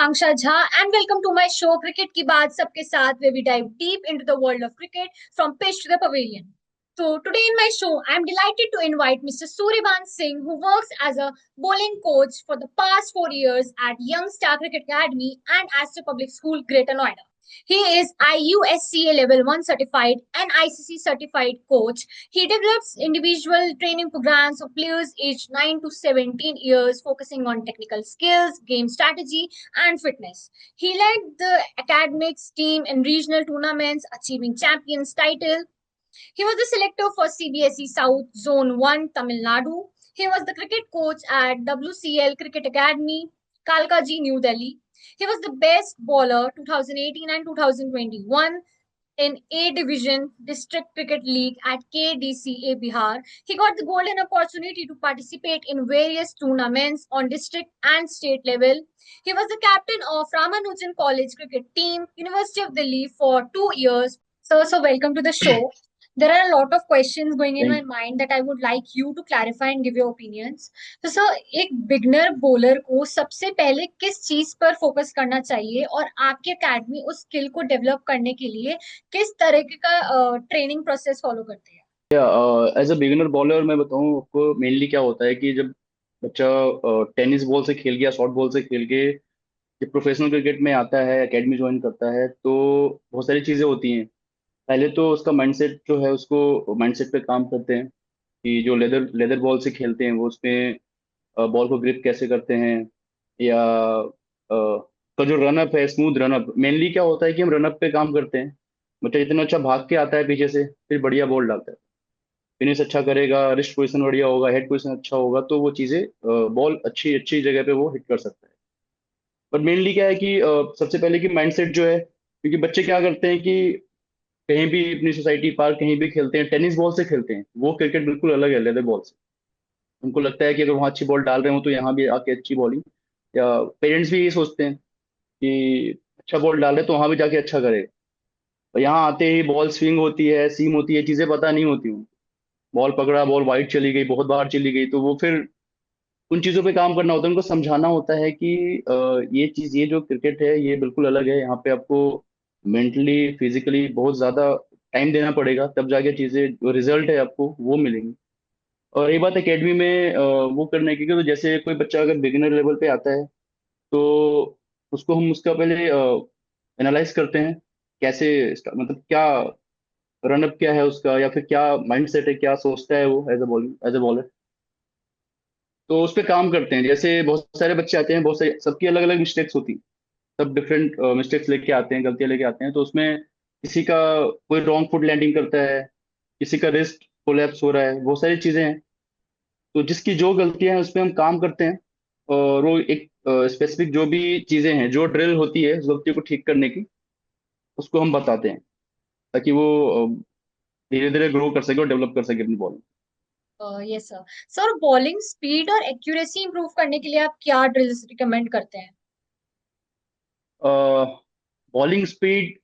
Akanksha Jha and welcome to my show Cricket Ki Baat Sabke Saath, where we dive deep into the world of cricket from pitch to the pavilion. So today in my show, I am delighted to invite Mr. Suryaban Singh, who works as a bowling coach for the past 4 years at Young Star Cricket Academy and Astor Public School, Greater Noida. He is IUSCA Level 1 certified and ICC certified coach. He develops individual training programs for players aged 9 to 17 years, focusing on technical skills, game strategy, and fitness. He led the academics team in regional tournaments, achieving champions title. He was the selector for CBSE South Zone 1 Tamil Nadu. He was the cricket coach at WCL Cricket Academy, Kalkaji, New Delhi. He was the best bowler 2018 and 2021 in A Division District Cricket League at KDCA Bihar. He got the golden opportunity to participate in various tournaments on district and state level. He was the captain of Ramanujan College cricket team, University of Delhi for 2 years. So welcome to the show. There are a lot of questions going in my thank mind that I would like you to clarify and give your opinions. तो sir एक beginner bowler को सबसे पहले किस चीज पर focus करना चाहिए और आपकी एकेडमी उस स्किल को डेवलप करने के लिए किस तरह का ट्रेनिंग प्रोसेस फॉलो करती है? या एज अ बिगिनर बॉलर मैं बताऊं आपको मेनली क्या होता है कि जब बच्चा टेनिस बॉल से खेल के या शॉर्ट बॉल से खेल के जब प्रोफेशनल क्रिकेट में आता है एकेडमी ज्वाइन करता है तो बहुत सारी चीज़ें होती हैं। पहले तो उसका माइंडसेट जो है उसको माइंडसेट पे काम करते हैं कि जो लेदर लेदर बॉल से खेलते हैं वो उसमें बॉल को ग्रिप कैसे करते हैं या का जो रनअप है स्मूथ रनअप मेनली क्या होता है कि हम रनअप पे काम करते हैं। बच्चा जितना अच्छा भाग के आता है पीछे से फिर बढ़िया बॉल डालता है, फिनिश अच्छा करेगा, रिस्ट पोजीशन बढ़िया होगा, हेड पोजीशन अच्छा होगा तो वो चीज़ें बॉल अच्छी अच्छी जगह पे वो हिट कर सकता है। पर मेनली क्या है कि सबसे पहले कि माइंडसेट जो है, क्योंकि बच्चे क्या करते हैं कि कहीं भी अपनी सोसाइटी पार्क कहीं भी खेलते हैं टेनिस बॉल से खेलते हैं, वो क्रिकेट बिल्कुल अलग है लेदर बॉल से। उनको लगता है कि अगर वहाँ अच्छी बॉल डाल रहे हो तो यहाँ भी आके अच्छी बॉलिंग, या पेरेंट्स भी ये सोचते हैं कि अच्छा बॉल डाल रहे तो वहाँ भी जाके अच्छा करेगा। और यहाँ आते ही बॉल स्विंग होती है, सीम होती है, चीज़ें पता नहीं होती उनको। बॉल पकड़ा, बॉल वाइड चली गई, बहुत बाहर चली गई, तो वो फिर उन चीज़ों पे काम करना होता है। उनको समझाना होता है कि ये चीज़, ये जो क्रिकेट है ये बिल्कुल अलग है, यहाँ पे आपको मेंटली फिजिकली बहुत ज़्यादा टाइम देना पड़ेगा तब जाके चीज़ें जो रिजल्ट है आपको वो मिलेंगी। और ये बात एकेडमी में वो करने की, तो जैसे कोई बच्चा अगर बिगिनर लेवल पे आता है तो उसको हम उसका पहले एनालाइज करते हैं कैसे मतलब क्या रनअप क्या है उसका, या फिर क्या माइंड सेट है, क्या सोचता है वो एज अ बॉलर। तो उस पर काम करते हैं। जैसे बहुत सारे बच्चे आते हैं, बहुत सारे, सबकी अलग अलग मिस्टेक्स होती हैं, सब डिफरेंट मिस्टेक्स लेके आते हैं, गलतियां लेके आते हैं। तो उसमें किसी का कोई रॉन्ग फुट लैंडिंग करता है, किसी का रिस्ट कोलैप्स हो रहा है, बहुत सारी चीजें हैं। तो जिसकी जो गलतियां हैं उस पर हम काम करते हैं, और वो एक स्पेसिफिक जो भी चीजें हैं, जो ड्रिल होती है उस गलती को ठीक करने की, उसको हम बताते हैं ताकि वो धीरे धीरे ग्रो कर सके और डेवलप कर सके अपनी ball. Yes sir. Sir bowling speed और एक्यूरेसी इंप्रूव करने के लिए आप क्या ड्रिल्स रिकमेंड करते हैं? बॉलिंग स्पीड,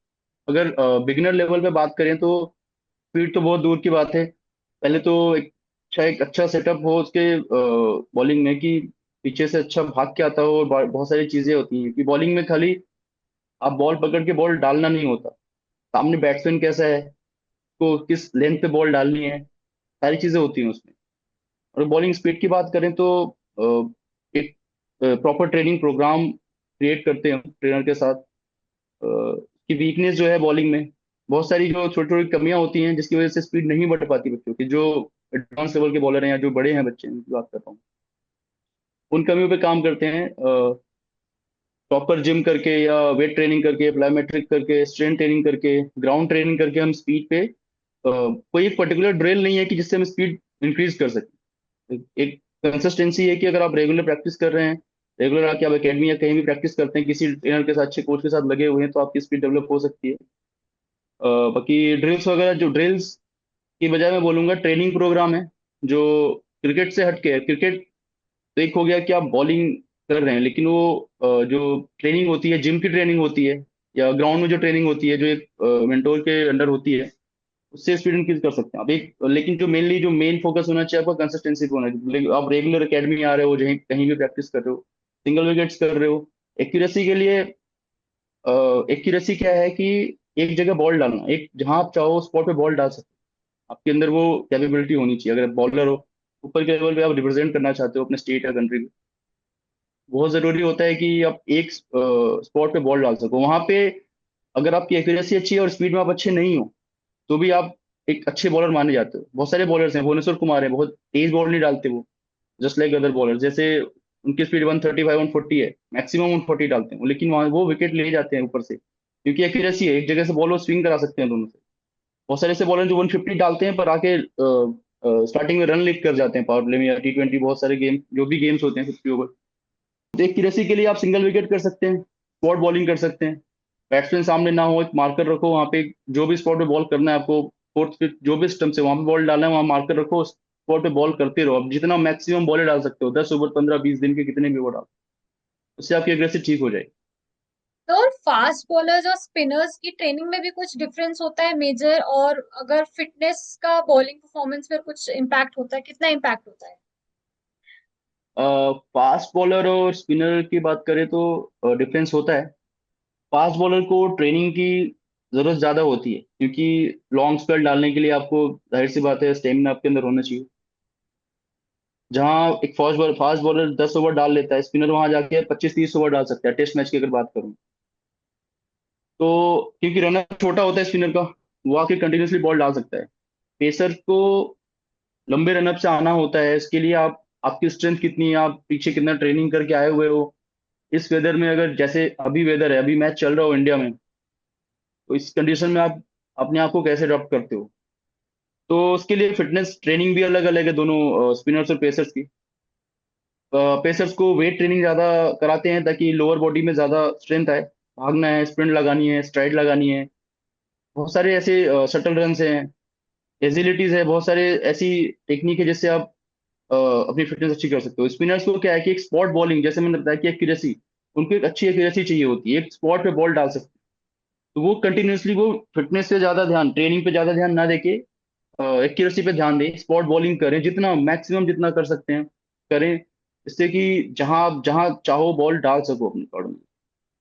अगर बिगिनर लेवल पे बात करें तो स्पीड तो बहुत दूर की बात है। पहले तो एक अच्छा सेटअप हो उसके बॉलिंग में, कि पीछे से अच्छा भाग के आता हो, और बहुत सारी चीजें होती हैं कि बॉलिंग में खाली आप बॉल पकड़ के बॉल डालना नहीं होता, सामने बैट्समैन कैसा है, को किस लेंथ पे बॉल डालनी है, सारी चीजें होती हैं उसमें। और बॉलिंग स्पीड की बात करें तो एक प्रॉपर ट्रेनिंग प्रोग्राम क्रिएट करते हैं ट्रेनर के साथ, कि वीकनेस जो है बॉलिंग में, बहुत सारी जो छोटी छोटी कमियां होती हैं जिसकी वजह से स्पीड नहीं बढ़ पाती बच्चों की, जो एडवांस लेवल के बॉलर हैं या जो बड़े हैं बच्चे हैं उनकी बात कर रहा हूँ, उन कमियों पे काम करते हैं। प्रॉपर जिम करके या वेट ट्रेनिंग करके, प्लायोमेट्रिक करके, स्ट्रेंथ ट्रेनिंग करके, ग्राउंड ट्रेनिंग करके हम स्पीड पे कोई एक पर्टिकुलर ड्रिल नहीं है कि जिससे हम स्पीड इंक्रीज कर सकें। एक कंसिस्टेंसी है कि अगर आप रेगुलर प्रैक्टिस कर रहे हैं, रेगुलर आके आप एकेडमी या कहीं भी प्रैक्टिस करते हैं, किसी ट्रेनर के साथ, अच्छे कोच के साथ लगे हुए हैं, तो आपकी स्पीड डेवलप हो सकती है। बाकी ड्रिल्स वगैरह, जो ड्रिल्स की बजाय मैं बोलूंगा ट्रेनिंग प्रोग्राम है जो क्रिकेट से हटके है। क्रिकेट तो एक हो गया कि आप बॉलिंग कर रहे हैं, लेकिन वो जो ट्रेनिंग होती है, जिम की ट्रेनिंग होती है, या ग्राउंड में जो ट्रेनिंग होती है जो एक मेंटोर के अंडर होती है, उससे स्पीड इंक्रीज कर सकते हैं आप एक। लेकिन जो मेनली जो मेन फोकस होना चाहिए आपका कंसिस्टेंसी पे होना चाहिए। आप रेगुलर एकेडमी आ रहे हो, जहीं कहीं भी प्रैक्टिस कर रहे हो, सिंगल विकेट्स कर रहे हो, एक्यूरेसी के लिए एक्यूरेसी क्या है कि एक जगह बॉल डालना, एक जहां आप चाहो स्पॉट पे बॉल डाल सकते हो। आपके अंदर वो कैपेबिलिटी होनी चाहिए। अगर बॉलर हो, ऊपर के लेवल पे आप रिप्रेजेंट करना चाहते हो अपने स्टेट या कंट्री को, बहुत जरूरी होता है कि आप एक स्पॉट पे बॉल डाल सको वहां पे। अगर आपकी एक्यूरेसी अच्छी है और स्पीड में आप अच्छे नहीं हो, तो भी आप एक अच्छे बॉलर माने जाते हो। बहुत सारे बॉलर्स हैं, भुवनेश्वर कुमार है, बहुत तेज बॉल नहीं डालते वो, जस्ट लाइक अदर बॉलर। जैसे उनकी स्पीड 135 140 है, मैक्सिमम 140 डालते हैं, लेकिन वहाँ वो विकेट ले जाते हैं ऊपर से, क्योंकि एक्यूरेसी है। एक जगह से बॉल वो स्विंग करा सकते हैं दोनों से। बहुत सारे ऐसे बॉलर जो 150 डालते हैं पर आके स्टार्टिंग में रन लीक कर जाते हैं पावर प्ले में या T20, बहुत सारे गेम जो भी गेम्स होते हैं 50 ओवर। तो एक्यूरेसी के लिए आप सिंगल विकेट कर सकते हैं, स्पॉट बॉलिंग कर सकते हैं। बैट्समैन सामने ना हो, एक मार्कर रखो वहां पे, जो भी स्पॉट पे बॉल करना है आपको, फोर्थ फिफ्थ जो भी स्टंप से वहां पे बॉल डालना है, वहां मार्कर रखो, स्पॉट पे बॉल करते रहो। आप जितना मैक्सिमम बॉल डाल सकते हो, 10 ओवर, 15 20 दिन के कितने भी ओवर डाल, उससे आपकी एग्रेसिव ठीक हो जाएगी। तो और फास्ट बॉलर्स और स्पिनर्स की ट्रेनिंग में भी कुछ डिफरेंस होता है मेजर, और अगर फिटनेस का बॉलिंग परफॉर्मेंस पर कुछ इम्पैक्ट होता है, कितना इम्पैक्ट होता है? फास्ट बॉलर और स्पिनर की बात करें तो डिफरेंस होता है। फास्ट बॉलर को ट्रेनिंग की जरूरत ज्यादा होती है, क्योंकि लॉन्ग स्पेल डालने के लिए आपको, जाहिर सी बात है, स्टेमिना आपके अंदर होना चाहिए। जहां एक फास्ट बॉलर 10 ओवर डाल लेता है, स्पिनर वहां जाके 25 30 ओवर डाल सकता है, टेस्ट मैच की अगर बात करूं तो। क्योंकि रनर छोटा होता है स्पिनर का, वो आके कंटिन्यूसली बॉल डाल सकता है। पेसर को लंबे रनअप से आना होता है, इसके लिए आप, आपकी स्ट्रेंथ कितनी है, आप पीछे कितना ट्रेनिंग करके आए हुए हो। इस वेदर में, अगर जैसे अभी वेदर है, अभी मैच चल रहा हो इंडिया में, तो इस कंडीशन में आप अपने आप को कैसे अडॉप्ट करते हो। तो उसके लिए फिटनेस ट्रेनिंग भी अलग अलग है दोनों स्पिनर्स और पेसर्स की। पेसर्स को वेट ट्रेनिंग ज्यादा कराते हैं ताकि लोअर बॉडी में ज्यादा स्ट्रेंथ आए। भागना है, स्प्रिंट लगानी है, स्ट्राइड लगानी है, बहुत सारे ऐसे शटल रन हैं, एजिलिटीज है, बहुत सारे ऐसी टेक्निक है जिससे आप अपनी फिटनेस अच्छी कर सकते हो। स्पिनर्स को क्या है कि एक स्पॉट बॉलिंग, जैसे मैंने बताया कि एक्यूरेसी, उनको एक अच्छी एक्यूरेसी चाहिए होती है, एक स्पॉट पे बॉल डाल सकते हैं। तो वो कंटिन्यूसली वो फिटनेस पे ज्यादा ध्यान, ट्रेनिंग पे ज्यादा ध्यान ना देके एक्यूरेसी पे ध्यान दें, स्पॉट बॉलिंग करें, जितना मैक्सिमम जितना कर सकते हैं करें, इससे कि जहां आप जहां चाहो बॉल डाल सको अपने अकॉर्डिंग।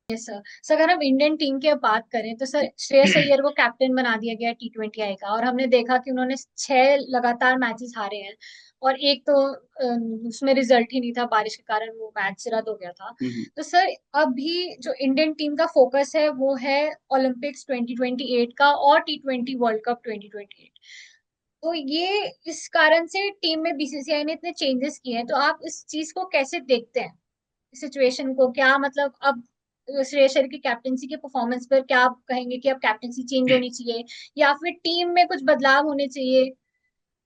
Yes sir. सर अगर हम इंडियन टीम की अब बात करें तो सर श्रेयस अय्यर को कैप्टन बना दिया गया T20 आई का, और हमने देखा कि उन्होंने 6 लगातार मैचेस हारे हैं, और एक तो उसमें रिजल्ट ही नहीं था, बारिश के कारण वो मैच रद्द हो गया था। हम्म। तो सर अभी जो इंडियन टीम का फोकस है वो है ओलंपिक्स 2028 का और T20 वर्ल्ड कप 2028। तो ये इस कारण से टीम में बीसीसीआई ने इतने चेंजेस किए हैं, तो आप इस चीज को कैसे देखते हैं, सिचुएशन को? क्या मतलब अब श्रेयस अय्यर की कैप्टेंसी के परफॉर्मेंस पर क्या आप कहेंगे कि अब कैप्टेंसी चेंज होनी चाहिए, या फिर टीम में कुछ बदलाव होने चाहिए?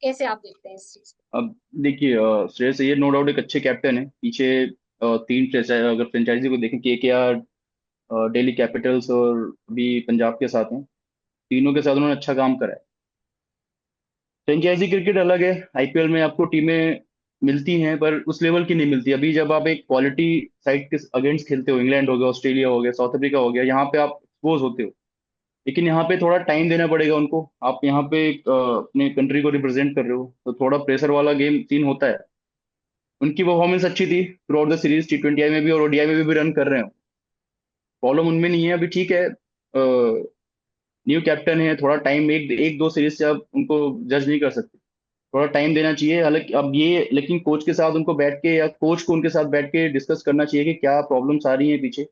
कैसे आप देखते हैं इस चीज अब देखिए, श्रेयस अय्यर नो डाउट एक अच्छे कैप्टन है। पीछे तीन फ्रेंचाइज, अगर फ्रेंचाइजी को देखें, KKR, दिल्ली कैपिटल्स और अभी पंजाब के साथ हैं, तीनों के साथ उन्होंने अच्छा काम करा है। फ्रेंचाइजी क्रिकेट अलग है, IPL में आपको टीमें मिलती हैं पर उस लेवल की नहीं मिलती। अभी जब आप एक क्वालिटी साइड के अगेंस्ट खेलते हो, इंग्लैंड हो गया, ऑस्ट्रेलिया हो गया, साउथ अफ्रीका हो गया, यहाँ पे आप एक्सपोज होते हो। लेकिन यहाँ पे थोड़ा टाइम देना पड़ेगा उनको। आप यहाँ पे अपने कंट्री को रिप्रेजेंट कर रहे हो, तो थोड़ा प्रेशर वाला गेम सीन होता है। उनकी परफॉर्मेंस अच्छी थी through out the series, T20 में भी और ODI में भी रन कर रहे हैं। प्रॉब्लम उनमें नहीं है अभी, ठीक है। न्यू कैप्टन है, थोड़ा टाइम, एक एक दो सीरीज से आप उनको जज नहीं कर सकते, थोड़ा टाइम देना चाहिए। हालांकि अब ये, लेकिन कोच के साथ उनको बैठ के, या कोच को उनके साथ बैठ के डिस्कस करना चाहिए कि क्या प्रॉब्लम्स आ रही हैं पीछे,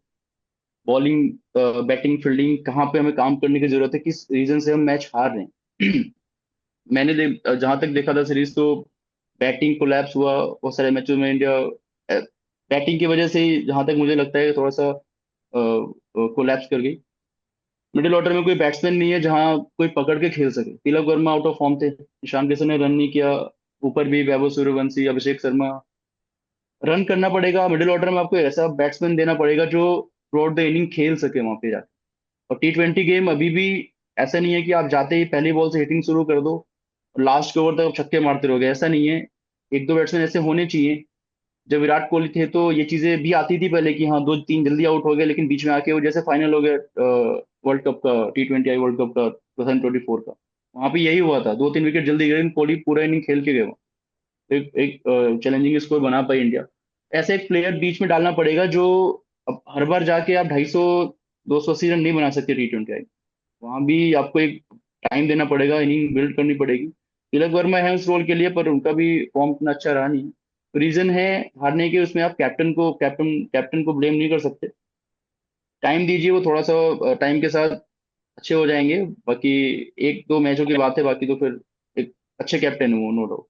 बॉलिंग, बैटिंग, फील्डिंग, कहाँ पे हमें काम करने की जरूरत है, किस रीजन से हम मैच हार रहे हैं। जहां तक देखा था सीरीज, तो बैटिंग कोलैप्स हुआ बहुत सारे मैचों में। इंडिया बैटिंग की वजह से ही, जहां तक मुझे लगता है, थोड़ा सा कोलैप्स कर गई। मिडिल ऑर्डर में कोई बैट्समैन नहीं है जहां कोई पकड़ के खेल सके। Tilak Varma out of form थे, ईशान किशन ने रन नहीं किया, ऊपर भी वैभव सूर्यवंशी, अभिषेक शर्मा। रन करना पड़ेगा, मिडिल ऑर्डर में आपको ऐसा बैट्समैन देना पड़ेगा जो थ्रू आउट द इनिंग खेल सके वहां पे जाके। और T20 गेम अभी भी ऐसा नहीं है कि आप जाते ही पहली बॉल से हिटिंग शुरू कर दो, लास्ट के ओवर तक आप छक्के मारते रहोगे, ऐसा नहीं है। एक दो बैट्समैन ऐसे होने चाहिए। जब विराट कोहली थे तो ये चीजें भी आती थी पहले कि हाँ, दो तीन जल्दी आउट हो गए, लेकिन बीच में आके वो, जैसे फाइनल हो गया वर्ल्ड कप का, T20 वर्ल्ड कप का 2024 का, वहां पे यही हुआ था, दो तीन विकेट जल्दी गए, लेकिन कोहली पूरा इनिंग खेल के गए वहाँ। एक एक चैलेंजिंग स्कोर बना पाई इंडिया। ऐसे एक प्लेयर बीच में डालना पड़ेगा जो अब हर बार जाके आप 250 280 रन नहीं बना सकते T20 आई। वहां भी आपको एक टाइम देना पड़ेगा, इनिंग बिल्ड करनी पड़ेगी। तिलक वर्मा है उस रोल के लिए, पर उनका भी फॉर्म इतना अच्छा रहा नहीं। रीजन है हारने के, उसमें आप कैप्टन को ब्लेम नहीं कर सकते। टाइम दीजिए, वो थोड़ा सा टाइम के साथ अच्छे हो जाएंगे। बाकी एक दो मैचों की बात है, बाकी तो फिर एक अच्छे कैप्टन है वो, नो डाउट।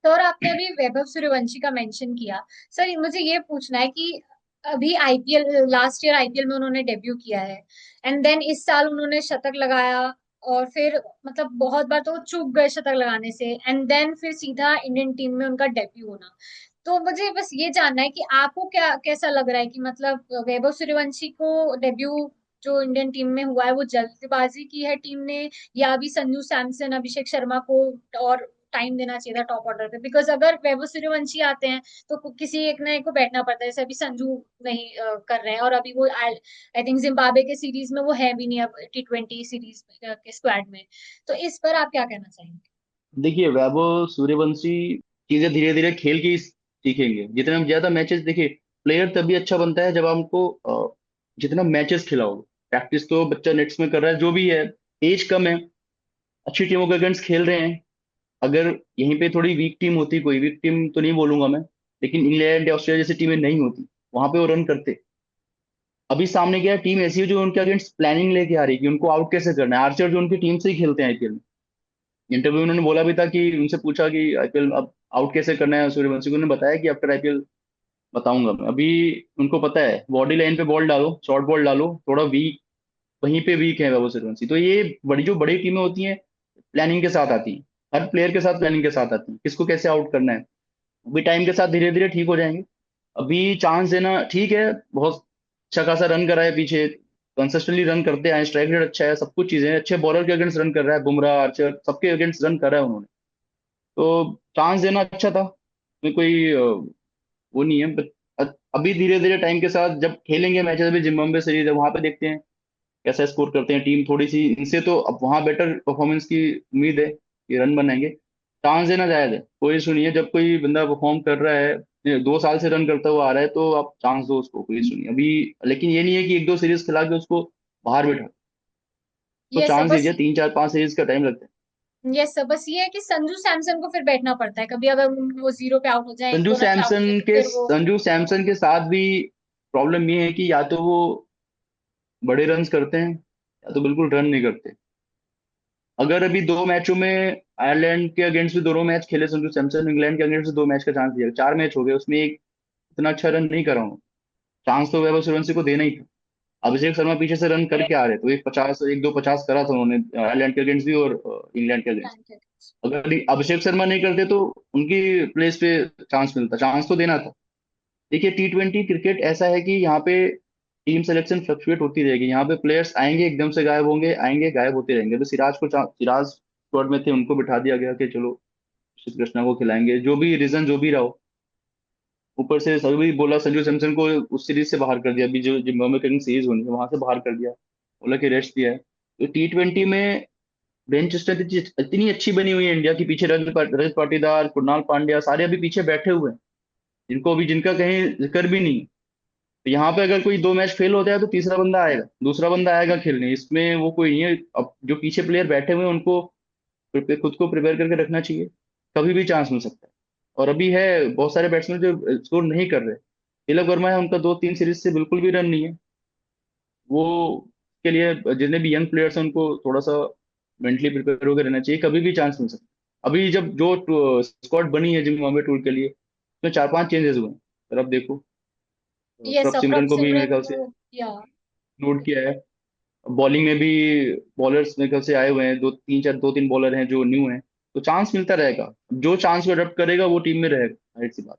तो और आपने अभी वैभव सूर्यवंशी का मेंशन किया। सर मुझे ये पूछना है कि अभी आईपीएल, लास्ट ईयर आईपीएल में उन्होंने डेब्यू किया है, एंड देन इस साल उन्होंने शतक लगाया, और फिर मतलब बहुत बार तो वो चूक गए शतक लगाने से, एंड देन फिर सीधा इंडियन टीम में उनका डेब्यू होना। तो मुझे बस ये जानना है कि आपको क्या कैसा लग रहा है कि मतलब वैभव सूर्यवंशी को डेब्यू जो इंडियन टीम में हुआ है वो जल्दबाजी की है टीम ने, या अभी संजू सैमसन, अभिषेक शर्मा को और टाइम देना चाहिए था टॉप ऑर्डर पे? बिकॉज अगर वैभव सूर्यवंशी आते हैं तो किसी एक ना एक को बैठना पड़ता है, जैसे अभी संजू नहीं कर रहे हैं, और अभी वो आई थिंक जिम्बाब्वे के सीरीज में वो है भी नहीं अब T20 सीरीज के स्क्वाड में। तो इस पर आप क्या कहना चाहेंगे? देखिए, वैभव सूर्यवंशी चीजें धीरे धीरे खेल के ही सीखेंगे। जितने हम ज्यादा मैचेस, देखिए प्लेयर तभी अच्छा बनता है जब हमको जितना मैचेस खिलाओगे। प्रैक्टिस तो बच्चा नेट्स में कर रहा है, जो भी है, एज कम है, अच्छी टीमों के अगेंस्ट खेल रहे हैं। अगर यहीं पे थोड़ी वीक टीम होती, कोई वीक टीम तो नहीं बोलूंगा मैं, लेकिन इंग्लैंड या ऑस्ट्रेलिया जैसी टीमें नहीं होती, वहां पे वो रन करते। अभी सामने क्या टीम ऐसी है जो उनके अगेंस्ट प्लानिंग लेके आ रही है कि उनको आउट कैसे करना है। आर्चर जो उनकी टीम से ही खेलते हैं आईपीएल में, इंटरव्यू में उन्होंने बोला भी था कि उनसे पूछा कि आईपीएल अब आउट कैसे करना है सूर्यवंशी को, उन्होंने बताया कि आफ्टर आईपीएल बताऊंगा मैं। अभी उनको पता है बॉडी लाइन पे बॉल डालो, शॉर्ट बॉल डालो, थोड़ा वीक, वहीं पे वीक है बाबू सूर्यवंशी। तो ये बड़ी जो बड़ी टीमें होती हैं, प्लानिंग के साथ आती हैं, हर प्लेयर के साथ प्लानिंग के साथ आती है, किसको कैसे आउट करना है। अभी टाइम के साथ धीरे धीरे ठीक हो जाएंगे। अभी चांस देना ठीक है। बहुत अच्छा खासा रन करा है पीछे, कंसिस्टेंटली रन करते आए, स्ट्राइक रेट अच्छा है, सब कुछ चीजें हैं। अच्छे बॉलर के अगेंस्ट रन कर रहा है, बुमराह, आर्चर, सबके अगेंस्ट रन करा है उन्होंने। तो चांस देना अच्छा था, उसमें कोई वो नहीं है। अभी धीरे धीरे टाइम के साथ जब खेलेंगे मैचेस, अभी जिम्बाब्वे सीरीज है, वहां पे देखते हैं कैसा स्कोर करते हैं टीम। थोड़ी सी इनसे तो अब वहां बेटर परफॉर्मेंस की उम्मीद है कि रन बनाएंगे। चांस देना जायज है, कोई इशू नहीं है। जब कोई बंदा परफॉर्म कर रहा है, 2 साल से रन करता हुआ आ रहा है, तो आप चांस दो उसको, कोई इशू नहीं अभी। लेकिन ये नहीं है कि एक दो सीरीज खिला के उसको बाहर बैठा, तो ये सब चांस बस, दीजिए। 3 4 5 सीरीज का टाइम लगता है। ये सब बस ये है कि संजू सैमसन को फिर बैठना पड़ता है कभी, अगर वो जीरो पे आउट हो जाए, एक दो रन पे आउट हो जाए, तो फिर वो। संजू सैमसन के साथ भी प्रॉब्लम ये है कि या तो वो बड़े रन्स करते हैं, या तो बिल्कुल रन नहीं करते। अगर अभी 2 मैचों में आयरलैंड के अगेंस्ट भी दोनों मैच खेले संजू सैमसन, इंग्लैंड के अगेंस्ट भी 2 मैच का चांस दिया, 4 मैच हो गए, उसमें एक इतना अच्छा रन नहीं करा हूँ। चांस तो वैभव सूर्यवंशी को देना ही था। अभिषेक शर्मा पीछे से रन करके आ रहे, तो एक 50, एक दो 50 करा था उन्होंने आयरलैंड के अगेंस्ट भी और इंग्लैंड के अगेंस्ट। अगर अभिषेक शर्मा नहीं करते तो उनकी प्लेस पे चांस मिलता, चांस तो देना था। देखिए, T20 क्रिकेट ऐसा है कि यहाँ पे टीम सिलेक्शन फ्लक्चुएट होती रहेगी। यहाँ पे प्लेयर्स आएंगे, एकदम से गायब होंगे, आएंगे गायब होते रहेंगे। तो सिराज स्क्वाड में थे, उनको बिठा दिया गया कि चलो श्री कृष्णा को खिलाएंगे, जो भी रीजन जो भी रहा हो। ऊपर से सभी बोला संजू सैमसन को उस सीरीज से बाहर कर दिया, अभी जो जिम्बाब्वे के सीरीज होनी है वहां से बाहर कर दिया, बोला कि रेस्ट दिया है। तो T20 में बेंच स्ट्रेंथ इतनी अच्छी बनी हुई है इंडिया की, पीछे रजत पाटीदार, कुणाल पांड्या, सारे अभी पीछे बैठे हुए हैं, जिनको अभी जिनका कहीं जिक्र भी नहीं। तो यहाँ पे अगर कोई 2 मैच फेल होता है तो तीसरा बंदा आएगा, दूसरा बंदा आएगा खेलने, इसमें वो कोई नहीं है। अब जो पीछे प्लेयर बैठे हुए हैं उनको खुद को प्रिपेयर करके रखना चाहिए, कभी भी चांस मिल सकता है। और अभी है बहुत सारे बैट्समैन जो स्कोर नहीं कर रहे। तिलक वर्मा है, उनका 2 3 सीरीज से बिल्कुल भी रन नहीं है। वो के लिए जितने भी यंग प्लेयर्स हैं उनको थोड़ा सा मेंटली प्रिपेयर होकर रहना चाहिए, कभी भी चांस मिल सकता है। अभी जब जो स्क्वाड बनी है जिम्बाब्वे टूर के लिए, उसमें 4 5 चेंजेस हुए हैं। पर अब देखो, ये प्रभ सब सिमरन को भी मेरे सिमरन ख्याल से को, या नोट किया है। बॉलिंग में भी बॉलर्स मेरे ख्याल से आए हुए हैं, 2 3 बॉलर हैं जो न्यू हैं। तो चांस मिलता रहेगा, जो चांस को अडॉप्ट करेगा वो टीम में रहेगा, जाहिर सी बात।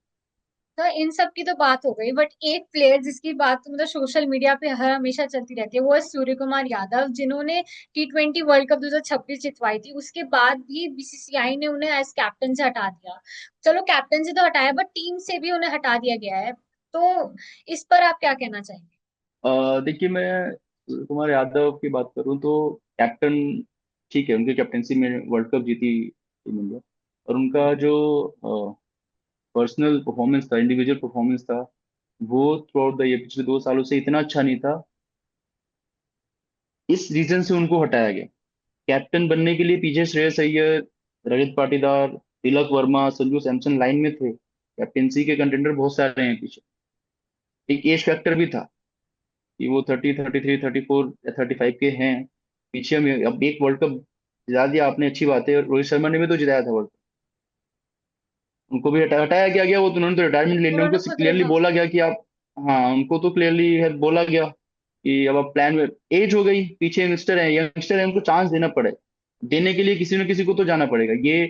तो इन सब की तो बात हो गई, बट एक प्लेयर जिसकी बात तो मतलब सोशल मीडिया पे हर हमेशा चलती रहती है, वो है सूर्य कुमार यादव, जिन्होंने T20 वर्ल्ड कप 2026 जितवाई थी। उसके बाद भी बीसीसीआई ने उन्हें एज कैप्टन से हटा दिया। चलो कैप्टन से तो हटाया, बट टीम से भी उन्हें हटा दिया गया है। तो इस पर आप क्या कहना चाहेंगे? देखिए, मैं कुमार यादव की बात करूं तो कैप्टन ठीक है, उनकी कैप्टनसी में वर्ल्ड कप जीती टीम इंडिया। और उनका जो पर्सनल परफॉर्मेंस था, इंडिविजुअल परफॉर्मेंस था, वो थ्रू आउट द ये पिछले 2 सालों से इतना अच्छा नहीं था। इस रीजन से उनको हटाया गया। कैप्टन बनने के लिए पीछे श्रेयस अय्यर, रजत पाटीदार, तिलक वर्मा, संजू सैमसन लाइन में थे। कैप्टेंसी के कंटेंडर बहुत सारे हैं पीछे। एक एज फैक्टर भी था कि वो 30, 33, 34 या 35 के हैं। पीछे में अब एक वर्ल्ड कप जिता दिया आपने, अच्छी बात है। रोहित शर्मा ने भी तो जिताया था वर्ल्ड कप। उनको भी हटाया क्या गया? वो तो उन्होंने तो रिटायरमेंट ले लिया। उन्होंने उनको खुद क्लियरली हाँ। बोला गया कि आप, हाँ उनको तो क्लियरली है बोला गया कि अब आप प्लान में, एज हो गई, पीछे यंगस्टर है, उनको चांस देना पड़े। देने के लिए किसी न किसी को तो जाना पड़ेगा। ये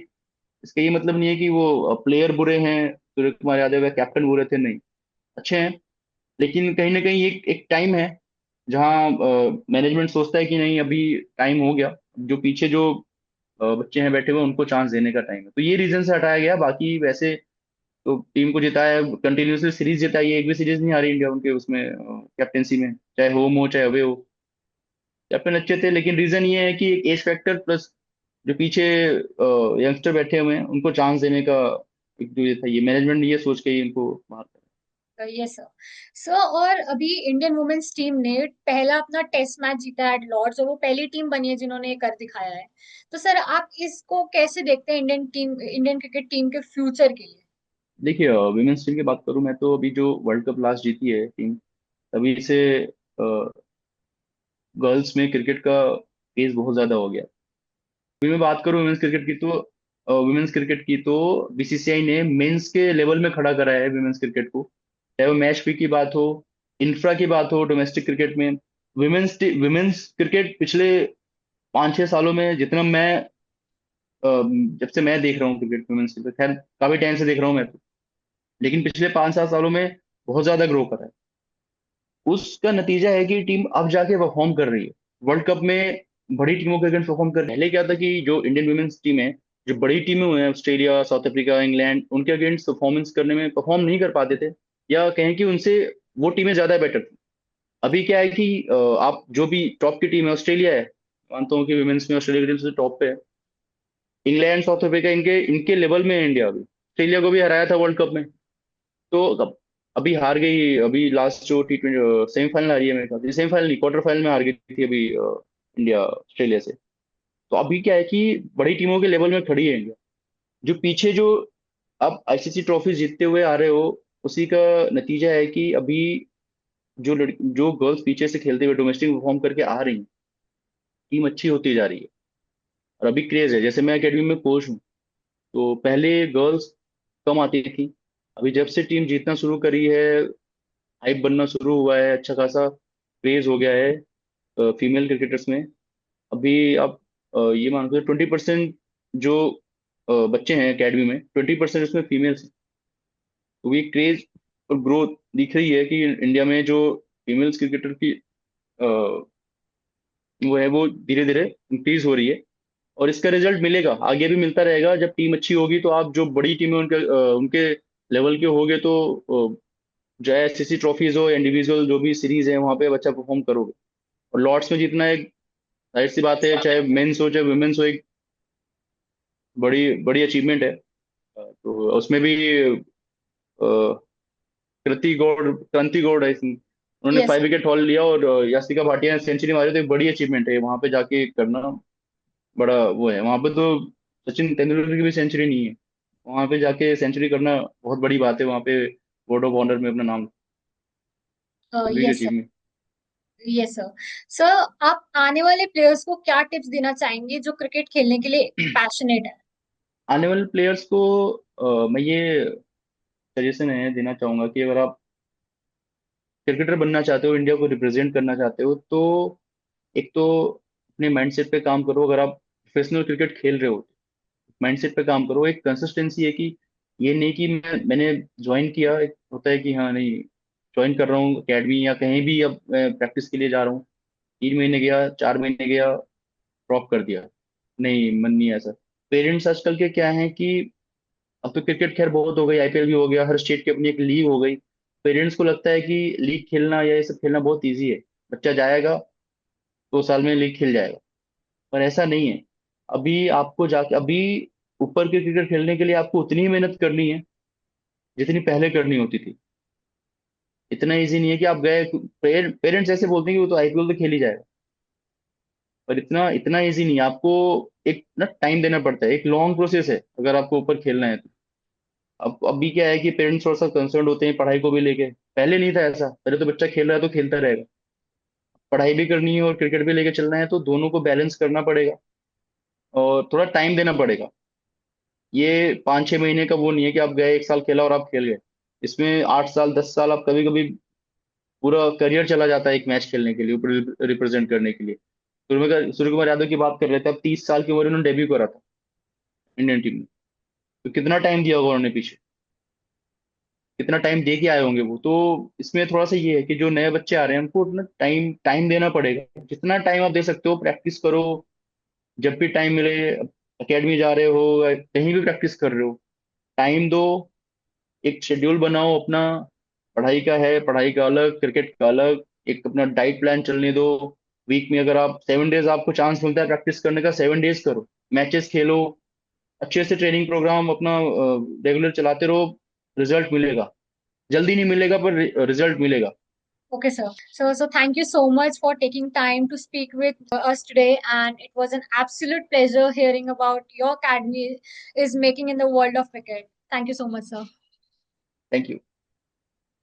इसका ये मतलब नहीं है कि वो प्लेयर बुरे हैं, सूर्य कुमार यादव या कैप्टन बुरे थे, नहीं, अच्छे हैं। लेकिन कहीं ना कहीं एक एक टाइम है जहाँ मैनेजमेंट सोचता है कि नहीं, अभी टाइम हो गया, जो पीछे जो बच्चे हैं बैठे हुए उनको चांस देने का टाइम है। तो ये रीजन से हटाया गया। बाकी वैसे तो टीम को जिताया, कंटिन्यूसली सीरीज जिताई है, एक भी सीरीज नहीं हारी इंडिया उनके उसमें कैप्टेंसी में, चाहे होम हो चाहे अवे हो। कैप्टन अच्छे थे, लेकिन रीजन ये है कि एक एज फैक्टर प्लस जो पीछे यंगस्टर बैठे हुए हैं उनको चांस देने का एक जो ये था, ये मैनेजमेंट ने ये सोच के ही इनको बाहर करा। Yes sir. सर, और अभी इंडियन वुमेन्स टीम ने पहला अपना टेस्ट मैच जीता है एट लॉर्ड्स, और वो पहली टीम बनी है जिन्होंने ये कर दिखाया है। तो सर, आप इसको कैसे देखते हैं इंडियन क्रिकेट टीम के फ्यूचर के लिए? देखिए, विमेंस टीम की बात करूं मैं, तो अभी जो वर्ल्ड कप लास्ट जीती है टीम, तभी से गर्ल्स में क्रिकेट का क्रेज बहुत ज्यादा हो गया। फिर मैं बात करूं वुमेन्स क्रिकेट की तो बीसीसीआई ने मेंस के लेवल में खड़ा करा है वुमेन्स क्रिकेट को। चाहे वो मैच फी की बात हो, इंफ्रा की बात हो, डोमेस्टिक क्रिकेट में वुमेन्स क्रिकेट पिछले 5-6 सालों में जितना मैं जब से मैं देख रहा हूँ क्रिकेट, वुमेन्स क्रिकेट खैर काफी टाइम से देख रहा हूँ मैं तो, लेकिन पिछले 5-7 सालों में बहुत ज्यादा ग्रो करा है। उसका नतीजा है कि टीम अब जाके परफॉर्म कर रही है वर्ल्ड कप में, बड़ी टीमों के अगेंस्ट परफॉर्म कर रही है। पहले क्या था कि जो इंडियन वुमेन्स टीम है, जो बड़ी टीमें हुए हैं ऑस्ट्रेलिया, साउथ अफ्रीका, इंग्लैंड, उनके अगेंस्ट परफॉर्मेंस करने में परफॉर्म नहीं कर पाते थे, या कहें कि उनसे वो टीमें ज्यादा बेटर थी। अभी क्या है कि आप जो भी टॉप की टीम है, ऑस्ट्रेलिया है, मानता हूँ कि वुमेन्स में ऑस्ट्रेलिया की टीम से टॉप पे है। इंग्लैंड, साउथ अफ्रीका, इनके इनके लेवल में है इंडिया अभी। ऑस्ट्रेलिया को भी हराया था वर्ल्ड कप में। तो अभी हार गई, अभी लास्ट जो T20 सेमीफाइनल हारी है मेरे ख्याल से, सेमीफाइनल नहीं, क्वार्टर फाइनल में हार गई थी अभी इंडिया ऑस्ट्रेलिया से। तो अभी क्या है कि बड़ी टीमों के लेवल में खड़ी है इंडिया। जो पीछे जो आप आईसीसी ट्रॉफी जीतते हुए आ रहे हो, उसी का नतीजा है कि अभी जो गर्ल्स पीछे से खेलते हुए डोमेस्टिक परफॉर्म करके आ रही हैं, टीम अच्छी होती जा रही है। और अभी क्रेज है, जैसे मैं एकेडमी में कोच हूँ, तो पहले गर्ल्स कम आती थी। अभी जब से टीम जीतना शुरू करी है, हाइप बनना शुरू हुआ है, अच्छा खासा क्रेज हो गया है फीमेल क्रिकेटर्स में। अभी आप ये मान लो 20% जो बच्चे हैं एकेडमी में, 20% उसमें फीमेल्स हैं। तो ये क्रेज और ग्रोथ दिख रही है कि इंडिया में जो फीमेल्स क्रिकेटर की वो है, वो धीरे धीरे इंक्रीज हो रही है। और इसका रिजल्ट मिलेगा, आगे भी मिलता रहेगा। जब टीम अच्छी होगी तो आप जो बड़ी टीम है उनके लेवल के होगे, तो चाहे एससीसी ट्रॉफीज हो, इंडिविजुअल जो भी सीरीज है, वहां पे बच्चा परफॉर्म करोगे। और लॉर्ड्स में जीतना एक जाहिर सी बात है, चाहे मेंस हो चाहे वुमेन्स हो, एक बड़ी बड़ी अचीवमेंट है। तो उसमें भी क्रांति गौड़ है इसमें, उन्होंने यस। 5 विकेट हॉल लिया, और यास्तिका भाटिया ने सेंचुरी मारी। तो एक बड़ी अचीवमेंट है वहां पे जाके करना, बड़ा वो है। वहां पे तो सचिन तेंदुलकर की भी सेंचुरी नहीं है, वहां पे जाके सेंचुरी करना बहुत बड़ी बात है। वहां पे बोर्ड ऑफ ऑनर में अपना नाम, big yes sir. Achievement. Yes sir. Sir, आप आने वाले प्लेयर्स को क्या टिप्स देना चाहेंगे जो क्रिकेट खेलने के लिए पैशनेट है? आने वाले प्लेयर्स को मैं ये सजेशन है देना चाहूंगा कि अगर आप क्रिकेटर बनना चाहते हो, इंडिया को रिप्रेजेंट करना चाहते हो, तो एक तो अपने माइंडसेट पे काम करो। अगर आप प्रोफेशनल क्रिकेट खेल रहे हो, माइंडसेट पे काम करो। एक कंसिस्टेंसी है कि ये नहीं कि मैंने ज्वाइन किया, एक होता है कि हाँ नहीं, ज्वाइन कर रहा हूँ अकेडमी या कहीं भी, अब प्रैक्टिस के लिए जा रहा हूँ, 3 महीने गया, 4 महीने गया, ड्रॉप कर दिया, नहीं मन नहीं है ऐसा। पेरेंट्स आजकल के क्या है कि अब तो क्रिकेट खैर बहुत हो गई, आईपीएल भी हो गया, हर स्टेट की अपनी एक लीग हो गई। पेरेंट्स को लगता है कि लीग खेलना या ये सब खेलना बहुत ईजी है, बच्चा जाएगा 2 साल में लीग खेल जाएगा। पर ऐसा नहीं है। अभी आपको जाके अभी ऊपर के क्रिकेट खेलने के लिए आपको उतनी ही मेहनत करनी है जितनी पहले करनी होती थी। इतना इजी नहीं है कि आप गए। पेरेंट्स ऐसे बोलते हैं कि वो तो आईपीएल तो खेल ही जाएगा, पर इतना इतना इजी नहीं है। आपको एक ना टाइम देना पड़ता है, एक लॉन्ग प्रोसेस है अगर आपको ऊपर खेलना है तो। अब अभी क्या है कि पेरेंट्स थोड़ा सा कंसर्न होते हैं पढ़ाई को भी लेके। पहले नहीं था ऐसा, पहले तो बच्चा खेल रहा है तो खेलता रहेगा। पढ़ाई भी करनी है और क्रिकेट भी लेके चलना है, तो दोनों को बैलेंस करना पड़ेगा और थोड़ा टाइम देना पड़ेगा। ये 5-6 महीने का वो नहीं है कि आप गए 1 साल खेला और आप खेल गए। इसमें 8 साल 10 साल, आप कभी कभी पूरा करियर चला जाता है एक मैच खेलने के लिए, ऊपर रिप्रेजेंट करने के लिए। सूर्य कुमार यादव की बात कर रहे थे, अब 30 साल की उम्र में उन्होंने डेब्यू करा था इंडियन टीम में। तो कितना टाइम दिया होगा उन्होंने पीछे, कितना टाइम दे के आए होंगे वो। तो इसमें थोड़ा सा ये है कि जो नए बच्चे आ रहे हैं उनको उतना टाइम टाइम देना पड़ेगा। जितना टाइम आप दे सकते हो प्रैक्टिस करो, जब भी टाइम मिले। एकेडमी जा रहे हो या कहीं भी प्रैक्टिस कर रहे हो, टाइम दो। एक शेड्यूल बनाओ अपना, पढ़ाई का है, पढ़ाई का अलग, क्रिकेट का अलग। एक अपना डाइट प्लान चलने दो। वीक में अगर आप 7 डेज आपको चांस मिलता है प्रैक्टिस करने का, 7 डेज करो, मैचेस खेलो, अच्छे से ट्रेनिंग प्रोग्राम अपना रेगुलर चलाते रहो। रिजल्ट मिलेगा, जल्दी नहीं मिलेगा पर रिजल्ट मिलेगा। Okay, sir. So thank you so much for taking time to speak with us today, and it was an absolute pleasure hearing about your academy is making in the world of cricket. Thank you so much, sir. Thank you.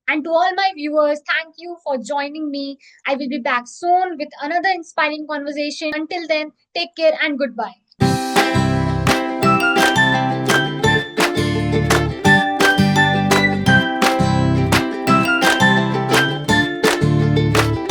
And to all my viewers, thank you for joining me. I will be back soon with another inspiring conversation. Until then, take care and goodbye.